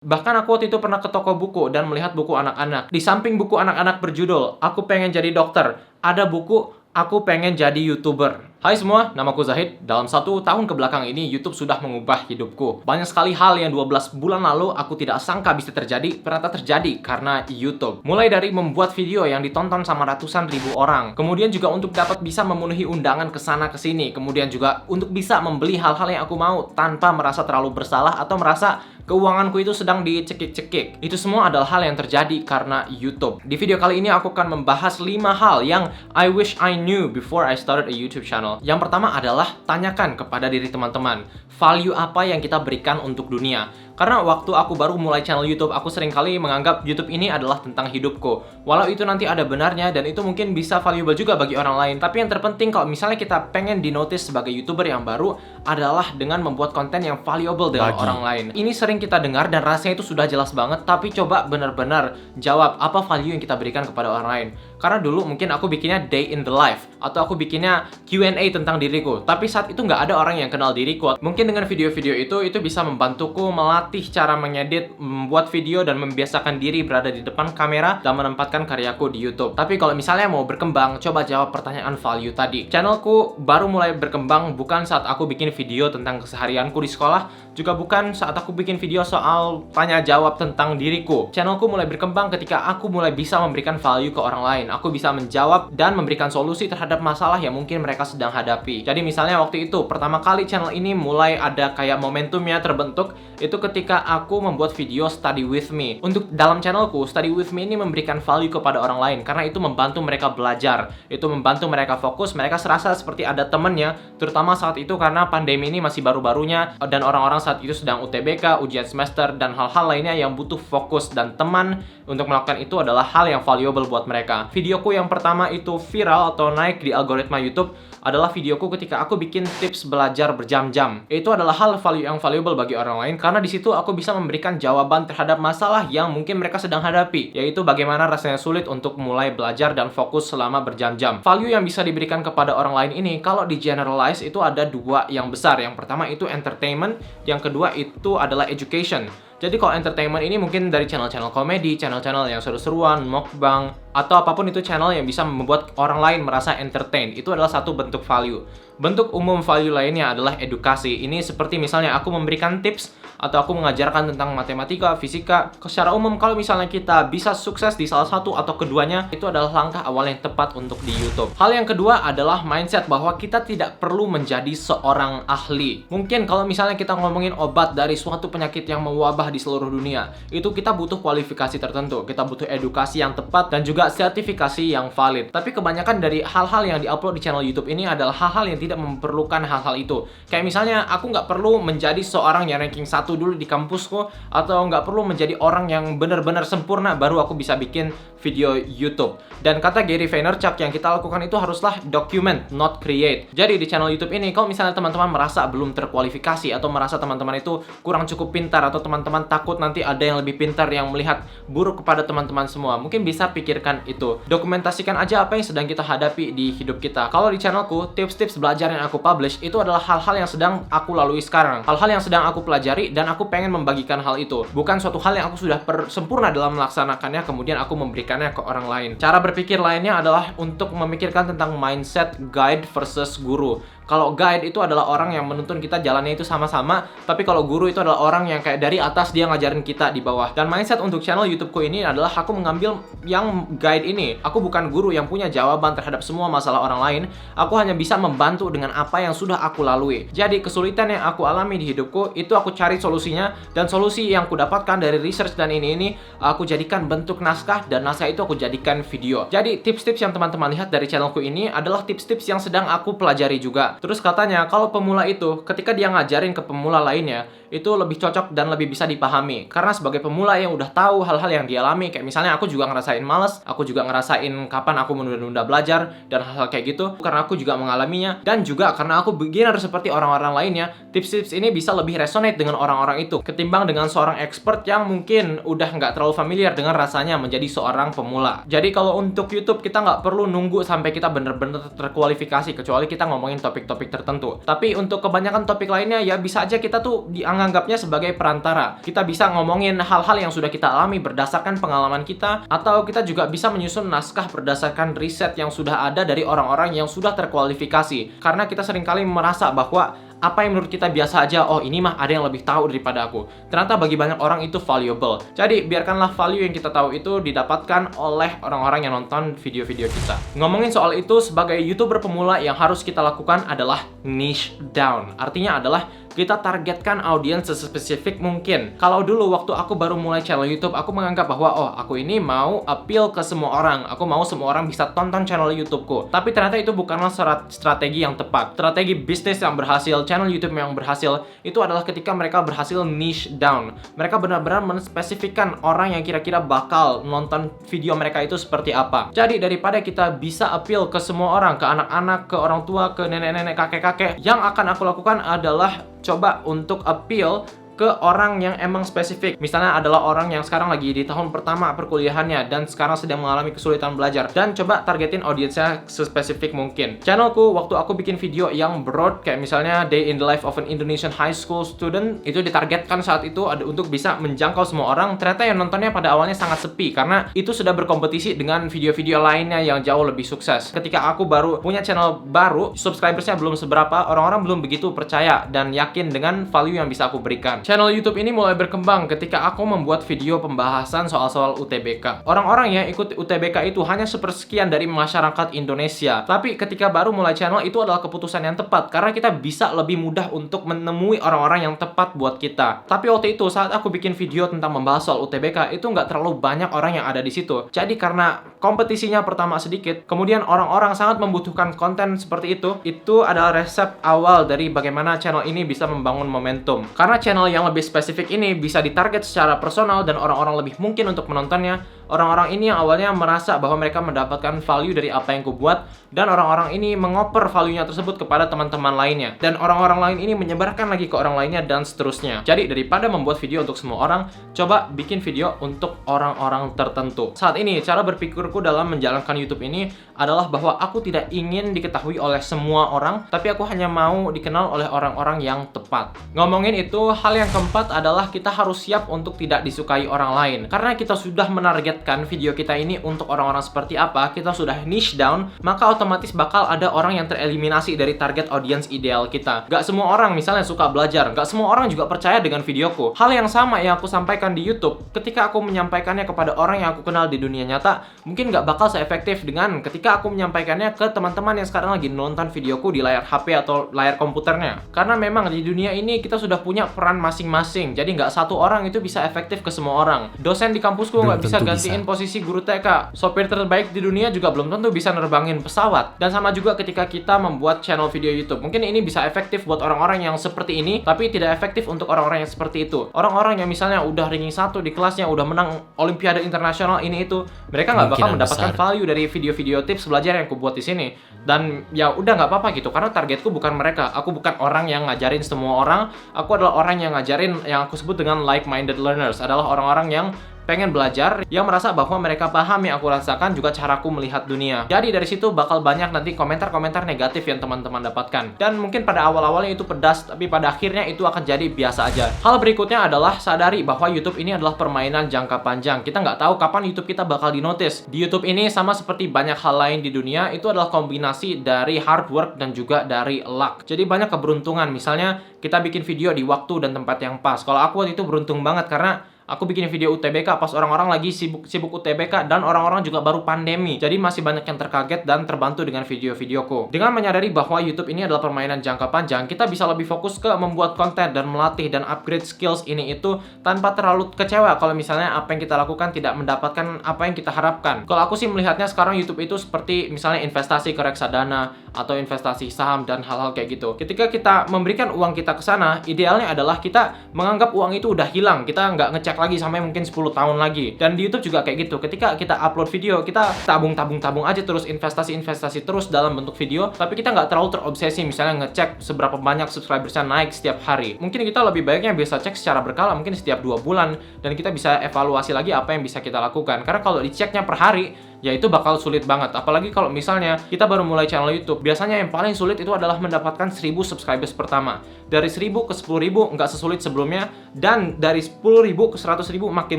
Bahkan aku waktu itu pernah ke toko buku dan melihat buku anak-anak. Di samping buku anak-anak berjudul Aku Pengen Jadi Dokter, ada buku Aku Pengen Jadi YouTuber. Hai semua, namaku Zahid. Dalam 1 tahun kebelakang ini, YouTube sudah mengubah hidupku. Banyak sekali hal yang 12 bulan lalu aku tidak sangka bisa terjadi, ternyata terjadi karena YouTube. Mulai dari membuat video yang ditonton sama ratusan ribu orang, kemudian juga untuk dapat bisa memenuhi undangan ke sana ke sini, kemudian juga untuk bisa membeli hal-hal yang aku mau tanpa merasa terlalu bersalah atau merasa keuanganku itu sedang dicekik-cekik. Itu semua adalah hal yang terjadi karena YouTube. Di video kali ini aku akan membahas 5 hal yang I wish I knew before I started a YouTube channel. Yang pertama adalah tanyakan kepada diri teman-teman, value apa yang kita berikan untuk dunia. Karena waktu aku baru mulai channel YouTube, aku sering kali menganggap YouTube ini adalah tentang hidupku. Walau itu nanti ada benarnya dan itu mungkin bisa valuable juga bagi orang lain. Tapi yang terpenting kalau misalnya kita pengen dinotis sebagai YouTuber yang baru adalah dengan membuat konten yang valuable dengan orang lain. Ini sering kita dengar dan rasanya itu sudah jelas banget, tapi coba benar-benar jawab apa value yang kita berikan kepada orang lain. Karena dulu mungkin aku bikinnya day in the life, atau aku bikinnya Q&A tentang diriku, tapi saat itu nggak ada orang yang kenal diriku. Mungkin dengan video-video itu bisa membantuku melatih cara mengedit, membuat video, dan membiasakan diri berada di depan kamera dan menempatkan karyaku di YouTube. Tapi kalau misalnya mau berkembang, coba jawab pertanyaan value tadi. Channelku baru mulai berkembang bukan saat aku bikin video tentang keseharianku di sekolah, juga bukan saat aku bikin video soal tanya jawab tentang diriku. Channelku mulai berkembang ketika aku mulai bisa memberikan value ke orang lain. Aku bisa menjawab dan memberikan solusi terhadap masalah yang mungkin mereka sedang hadapi. Jadi misalnya waktu itu, pertama kali channel ini mulai ada kayak momentumnya terbentuk, itu ketika aku membuat video Study With Me. Untuk dalam channelku, Study With Me ini memberikan value kepada orang lain, karena itu membantu mereka belajar. Itu membantu mereka fokus, mereka serasa seperti ada temennya, terutama saat itu karena pandemi ini masih baru-barunya, dan orang-orang saat itu sedang UTBK, ujian semester, dan hal-hal lainnya yang butuh fokus dan teman untuk melakukan itu adalah hal yang valuable buat mereka. Videoku yang pertama itu viral atau naik di algoritma YouTube adalah videoku ketika aku bikin tips belajar berjam-jam. Itu adalah hal yang valuable bagi orang lain karena di situ aku bisa memberikan jawaban terhadap masalah yang mungkin mereka sedang hadapi, yaitu bagaimana rasanya sulit untuk mulai belajar dan fokus selama berjam-jam. Value yang bisa diberikan kepada orang lain ini kalau di generalize itu ada 2 yang besar. Yang pertama itu entertainment, yang kedua itu adalah education. Jadi kalau entertainment ini mungkin dari channel-channel komedi, channel-channel yang seru-seruan, mukbang, atau apapun itu channel yang bisa membuat orang lain merasa entertain. Itu adalah satu bentuk value. Bentuk umum value lainnya adalah edukasi. Ini seperti misalnya aku memberikan tips atau aku mengajarkan tentang matematika, fisika. Secara umum kalau misalnya kita bisa sukses di salah satu atau keduanya, itu adalah langkah awal yang tepat untuk di YouTube. Hal yang kedua adalah mindset bahwa kita tidak perlu menjadi seorang ahli. Mungkin kalau misalnya kita ngomongin obat dari suatu penyakit yang mewabah di seluruh dunia, itu kita butuh kualifikasi tertentu, kita butuh edukasi yang tepat dan juga sertifikasi yang valid. Tapi kebanyakan dari hal-hal yang diupload di channel YouTube ini adalah hal-hal yang tidak memerlukan hal-hal itu. Kayak misalnya aku nggak perlu menjadi seorang yang ranking 1 dulu di kampusku, atau nggak perlu menjadi orang yang benar-benar sempurna baru aku bisa bikin video YouTube. Dan kata Gary Vaynerchuk, yang kita lakukan itu haruslah document, not create. Jadi di channel YouTube ini, kalau misalnya teman-teman merasa belum terkualifikasi atau merasa teman-teman itu kurang cukup pintar, atau teman-teman takut nanti ada yang lebih pintar yang melihat buruk kepada teman-teman semua, mungkin bisa pikirkan itu. Dokumentasikan aja apa yang sedang kita hadapi di hidup kita. Kalau di channelku, tips-tips belajar yang aku publish itu adalah hal-hal yang sedang aku lalui sekarang, hal-hal yang sedang aku pelajari, dan aku pengen membagikan hal itu. Bukan suatu hal yang aku sudah sempurna dalam melaksanakannya kemudian aku memberikannya ke orang lain. Cara berpikir lainnya adalah untuk memikirkan tentang mindset guide versus guru. Kalau guide itu adalah orang yang menuntun kita jalannya itu sama-sama, tapi kalau guru itu adalah orang yang kayak dari atas dia ngajarin kita di bawah. Dan mindset untuk channel YouTubeku ini adalah aku mengambil yang guide ini. Aku bukan guru yang punya jawaban terhadap semua masalah orang lain. Aku hanya bisa membantu dengan apa yang sudah aku lalui. Jadi kesulitan yang aku alami di hidupku itu aku cari solusinya, dan solusi yang aku dapatkan dari research dan ini aku jadikan bentuk naskah, dan naskah itu aku jadikan video. Jadi tips-tips yang teman-teman lihat dari channelku ini adalah tips-tips yang sedang aku pelajari juga. Terus katanya kalau pemula itu ketika dia ngajarin ke pemula lainnya itu lebih cocok dan lebih bisa dipahami. Karena sebagai pemula yang udah tahu hal-hal yang dialami, kayak misalnya aku juga ngerasain males, aku juga ngerasain kapan aku menunda-nunda belajar dan hal-hal kayak gitu, karena aku juga mengalaminya. Dan juga karena aku beginner seperti orang-orang lainnya, tips-tips ini bisa lebih resonate dengan orang-orang itu ketimbang dengan seorang expert yang mungkin udah nggak terlalu familiar dengan rasanya menjadi seorang pemula. Jadi kalau untuk YouTube kita nggak perlu nunggu sampai kita bener-bener terkualifikasi, kecuali kita ngomongin topik topik-topik tertentu. Tapi untuk kebanyakan topik lainnya ya bisa aja kita tuh dianggapnya sebagai perantara. Kita bisa ngomongin hal-hal yang sudah kita alami berdasarkan pengalaman kita, atau kita juga bisa menyusun naskah berdasarkan riset yang sudah ada dari orang-orang yang sudah terkualifikasi. Karena kita seringkali merasa bahwa apa yang menurut kita biasa aja, oh ini mah ada yang lebih tahu daripada aku. Ternyata bagi banyak orang itu valuable. Jadi biarkanlah value yang kita tahu itu didapatkan oleh orang-orang yang nonton video-video kita. Ngomongin soal itu, sebagai YouTuber pemula yang harus kita lakukan adalah niche down. Artinya adalah kita targetkan audiens sespesifik mungkin. Kalau dulu waktu aku baru mulai channel YouTube, aku menganggap bahwa oh aku ini mau appeal ke semua orang. Aku mau semua orang bisa tonton channel YouTubeku. Tapi ternyata itu bukanlah strategi yang tepat. Strategi bisnis yang berhasil, channel YouTube yang berhasil, itu adalah ketika mereka berhasil niche down. Mereka benar-benar menspesifikkan orang yang kira-kira bakal nonton video mereka itu seperti apa. Jadi daripada kita bisa appeal ke semua orang, ke anak-anak, ke orang tua, ke nenek-nenek, kakek-kakek, yang akan aku lakukan adalah coba untuk appeal ke orang yang emang spesifik. Misalnya adalah orang yang sekarang lagi di tahun pertama perkuliahannya dan sekarang sedang mengalami kesulitan belajar, dan coba targetin audiensnya sespesifik mungkin. Channelku waktu aku bikin video yang broad kayak misalnya Day in the Life of an Indonesian High School Student, itu ditargetkan saat itu ada untuk bisa menjangkau semua orang. Ternyata yang nontonnya pada awalnya sangat sepi karena itu sudah berkompetisi dengan video-video lainnya yang jauh lebih sukses. Ketika aku baru punya channel baru, subscribersnya belum seberapa, orang-orang belum begitu percaya dan yakin dengan value yang bisa aku berikan. Channel YouTube ini mulai berkembang ketika aku membuat video pembahasan soal-soal UTBK. Orang-orang yang ikut UTBK itu hanya sepersekian dari masyarakat Indonesia. Tapi ketika baru mulai channel, itu adalah keputusan yang tepat karena kita bisa lebih mudah untuk menemui orang-orang yang tepat buat kita. Tapi waktu itu saat aku bikin video tentang membahas soal UTBK, itu nggak terlalu banyak orang yang ada di situ. Jadi karena kompetisinya pertama sedikit, kemudian orang-orang sangat membutuhkan konten seperti itu adalah resep awal dari bagaimana channel ini bisa membangun momentum. Karena channel yang lebih spesifik ini bisa ditarget secara personal dan orang-orang lebih mungkin untuk menontonnya. Orang-orang ini yang awalnya merasa bahwa mereka mendapatkan value dari apa yang kubuat, dan orang-orang ini mengoper value-nya tersebut kepada teman-teman lainnya, dan orang-orang lain ini menyebarkan lagi ke orang lainnya, dan seterusnya. Jadi daripada membuat video untuk semua orang, coba bikin video untuk orang-orang tertentu. Saat ini cara berpikirku dalam menjalankan YouTube ini adalah bahwa aku tidak ingin diketahui oleh semua orang, tapi aku hanya mau dikenal oleh orang-orang yang tepat. Ngomongin itu, hal yang keempat adalah kita harus siap untuk tidak disukai orang lain. Karena kita sudah menargetkan video kita ini untuk orang-orang seperti apa, kita sudah niche down, maka otomatis bakal ada orang yang tereliminasi dari target audience ideal kita. Gak semua orang misalnya suka belajar, gak semua orang juga percaya dengan videoku. Hal yang sama yang aku sampaikan di YouTube, ketika aku menyampaikannya kepada orang yang aku kenal di dunia nyata, mungkin gak bakal seefektif dengan ketika aku menyampaikannya ke teman-teman yang sekarang lagi nonton videoku di layar HP atau layar komputernya. Karena memang di dunia ini kita sudah punya peran masing-masing, jadi nggak satu orang itu bisa efektif ke semua orang. Dosen di kampusku nggak bisa gantiin posisi guru TK. Sopir terbaik di dunia juga belum tentu bisa nerbangin pesawat. Dan sama juga ketika kita membuat channel video YouTube. Mungkin ini bisa efektif buat orang-orang yang seperti ini, tapi tidak efektif untuk orang-orang yang seperti itu. Orang-orang yang misalnya udah ranking 1 di kelasnya, udah menang olimpiade internasional ini itu, mereka nggak bakal mendapatkan value dari video-video tips belajar yang aku buat di sini. Dan ya udah nggak apa-apa gitu, karena targetku bukan mereka. Aku bukan orang yang ngajarin semua orang. Aku adalah orang yang ngajarin yang aku sebut dengan like-minded learners, adalah orang-orang yang pengen belajar, yang merasa bahwa mereka paham yang aku rasakan, juga caraku melihat dunia. Jadi dari situ bakal banyak nanti komentar-komentar negatif yang teman-teman dapatkan. Dan mungkin pada awal-awalnya itu pedas, tapi pada akhirnya itu akan jadi biasa aja. Hal berikutnya adalah sadari bahwa YouTube ini adalah permainan jangka panjang. Kita nggak tahu kapan YouTube kita bakal dinotis. Di YouTube ini sama seperti banyak hal lain di dunia, itu adalah kombinasi dari hard work dan juga dari luck. Jadi banyak keberuntungan. Misalnya kita bikin video di waktu dan tempat yang pas. Kalau aku waktu itu beruntung banget karena aku bikin video UTBK pas orang-orang lagi sibuk UTBK dan orang-orang juga baru pandemi. Jadi masih banyak yang terkaget dan terbantu dengan video-videoku. Dengan menyadari bahwa YouTube ini adalah permainan jangka panjang, kita bisa lebih fokus ke membuat konten dan melatih dan upgrade skills ini itu tanpa terlalu kecewa kalau misalnya apa yang kita lakukan tidak mendapatkan apa yang kita harapkan. Kalau aku sih melihatnya sekarang YouTube itu seperti misalnya investasi ke reksadana atau investasi saham dan hal-hal kayak gitu. Ketika kita memberikan uang kita ke sana, idealnya adalah kita menganggap uang itu udah hilang. Kita nggak ngecek lagi sampai mungkin 10 tahun lagi. Dan di YouTube juga kayak gitu. Ketika kita upload video, kita tabung aja terus, investasi terus dalam bentuk video, tapi kita nggak terlalu terobsesi misalnya ngecek seberapa banyak subscribersnya naik setiap hari. Mungkin kita lebih baiknya bisa cek secara berkala, mungkin setiap 2 bulan, dan kita bisa evaluasi lagi apa yang bisa kita lakukan. Karena kalau diceknya per hari, ya itu bakal sulit banget. Apalagi kalau misalnya kita baru mulai channel YouTube, biasanya yang paling sulit itu adalah mendapatkan 1000 subscribers pertama. Dari 1000 ke 10.000 nggak sesulit sebelumnya, dan dari 10.000 ke 100.000 makin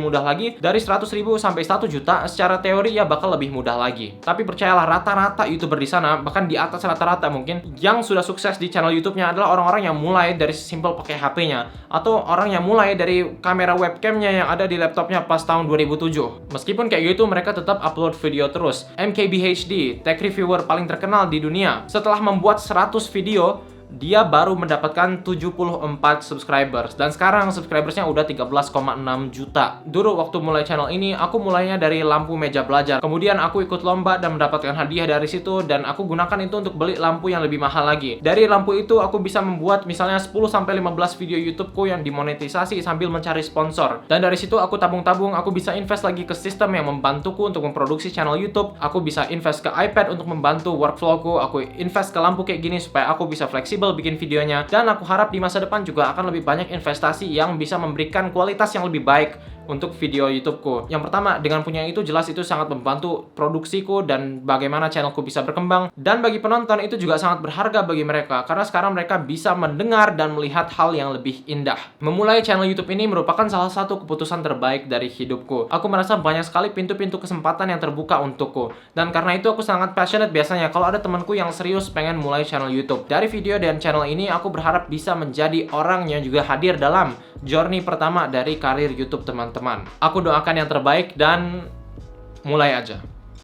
mudah lagi. Dari 100.000 sampai 1 juta secara teori ya bakal lebih mudah lagi. Tapi percayalah, rata-rata YouTuber di sana, bahkan di atas rata-rata mungkin, yang sudah sukses di channel YouTube-nya adalah orang-orang yang mulai dari simple pakai HP-nya, atau orang yang mulai dari kamera webcam-nya yang ada di laptopnya pas tahun 2007. Meskipun kayak gitu, mereka tetap upload video terus. MKBHD, tech reviewer paling terkenal di dunia, setelah membuat 100 video, dia baru mendapatkan 74 subscribers, dan sekarang subscribersnya udah 13,6 juta. Dulu waktu mulai channel ini, aku mulainya dari lampu meja belajar. Kemudian aku ikut lomba dan mendapatkan hadiah dari situ, dan aku gunakan itu untuk beli lampu yang lebih mahal lagi. Dari lampu itu aku bisa membuat misalnya 10-15 video YouTubeku yang dimonetisasi sambil mencari sponsor. Dan dari situ aku tabung-tabung, aku bisa invest lagi ke sistem yang membantuku untuk memproduksi channel YouTube. Aku bisa invest ke iPad untuk membantu workflowku. Aku invest ke lampu kayak gini supaya aku bisa fleksibel bikin videonya, dan aku harap di masa depan juga akan lebih banyak investasi yang bisa memberikan kualitas yang lebih baik untuk video YouTubeku. Yang pertama, dengan punya itu jelas itu sangat membantu produksiku dan bagaimana channelku bisa berkembang, dan bagi penonton itu juga sangat berharga bagi mereka karena sekarang mereka bisa mendengar dan melihat hal yang lebih indah. Memulai channel YouTube ini merupakan salah satu keputusan terbaik dari hidupku. Aku merasa banyak sekali pintu-pintu kesempatan yang terbuka untukku, dan karena itu aku sangat passionate biasanya kalau ada temanku yang serius pengen mulai channel YouTube. Dari video dan channel ini aku berharap bisa menjadi orang yang juga hadir dalam journey pertama dari karir YouTube teman-teman. Aku doakan yang terbaik dan mulai aja.